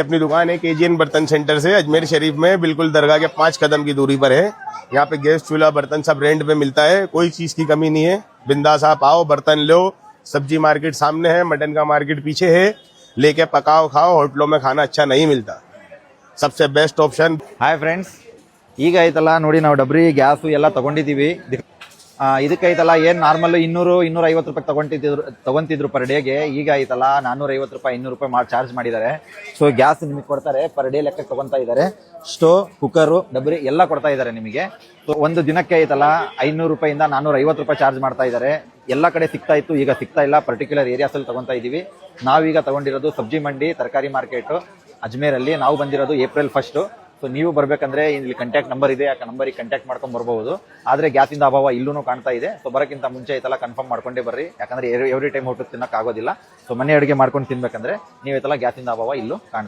अपनी दुकान है केजीएन बर्तन सेंटर से अजमेर शरीफ में, बिल्कुल दरगाह के 5 कदम की दूरी पर है। यहाँ पे गैस चूल्हा बर्तन सब रेंट पे मिलता है, कोई चीज की कमी नहीं है। बिंदास आप आओ, बर्तन लो। सब्जी मार्केट सामने है, मटन का मार्केट पीछे है। लेके पकाओ खाओ, होटलों में खाना अच्छा नहीं मिलता। सबसे बेस्ट ऑप्शन। ಹಾಯ್ ಫ್ರೆಂಡ್ಸ್, ಈಗ ಐತಲ್ಲ ನೋಡಿ, ನಾವು ಡಬ್ರಿ ಗ್ಯಾಸು ಎಲ್ಲ ತಗೊಂಡಿದ್ದೀವಿ. ಇದಕ್ಕೈತಲ್ಲ ಏನು ನಾರ್ಮಲ್ 200-250 ರೂಪಾಯಿ ತಗೊಂತಿದ್ರು ಪರ್ ಡೇಗೆ. ಈಗ ಐತಲ್ಲ 450 ರೂಪಾಯಿ 200 ರೂಪಾಯಿ ಮಾಡಿ ಚಾರ್ಜ್ ಮಾಡಿದ್ದಾರೆ. ಸೊ ಗ್ಯಾಸ್ ನಿಮಗೆ ಕೊಡ್ತಾರೆ, ಪರ್ ಡೇ ಲೆಕ್ಕ ತಗೊಂತಾ ಇದ್ದಾರೆ. ಸ್ಟೋವ್, ಕುಕ್ಕರು, ಡಬ್ರಿ ಎಲ್ಲ ಕೊಡ್ತಾ ಇದ್ದಾರೆ ನಿಮಗೆ. ಸೊ ಒಂದು ದಿನಕ್ಕೆ ಐತಲ್ಲ 500 ರೂಪಾಯಿಂದ 450 ರೂಪಾಯಿ ಚಾರ್ಜ್ ಮಾಡ್ತಾ ಇದ್ದಾರೆ. ಎಲ್ಲ ಕಡೆ ಸಿಗ್ತಾ ಇತ್ತು, ಈಗ ಸಿಗ್ತಾ ಇಲ್ಲ. ಪರ್ಟಿಕ್ಯುಲರ್ ಏರಿಯಾಸ್ ಅಲ್ಲಿ ತಗೊಂತಾ ಇದೀವಿ. ನಾವೀಗ ತಗೊಂಡಿರೋದು ಸಬ್ಜಿ ಮಂಡಿ ತರಕಾರಿ ಮಾರ್ಕೆಟ್ ಅಜ್ಮೇರ್ ಅಲ್ಲಿ. ನಾವು ಬಂದಿರೋದು ಏಪ್ರಿಲ್ 1. ಸೊ ನೀವು ಬರ್ಬೇಕಂದ್ರೆ ಇಲ್ಲಿ ಕಾಂಟ್ಯಾಕ್ಟ್ ನಂಬರ್ ಇದೆ, ಆ ನಂಬರಿಗೆ ಕಾಂಟ್ಯಾಕ್ಟ್ ಮಾಡ್ಕೊಂಡು ಬರ್ಬಹುದು. ಆದ್ರೆ ಗ್ಯಾಸಿಂದ ಅಭಾವ ಇಲ್ಲೂ ಕಾಣ್ತಾ ಇದೆ. ಸೊ ಬರೋಕ್ಕಿಂತ ಮುಂಚೆ ಐತಲ್ಲ ಕನ್ಫರ್ಮ್ ಮಾಡ್ಕೊಂಡೇ ಬರ್ರಿ, ಯಾಕಂದ್ರೆ ಎವ್ರಿ ಟೈಮ್ ಹೋಟೆಲ್ ತಿನ್ನಕ್ ಆಗೋದಿಲ್ಲ. ಸೊ ಮನೆ ಅಡುಗೆ ಮಾಡ್ಕೊಂಡು ತಿನ್ಬೇಕಂದ್ರೆ ನೀವೈತಲ್ಲ ಗ್ಯಾಸಿಂದ ಅಭಾವ ಇಲ್ಲೂ ಕಾಣ್ತಾ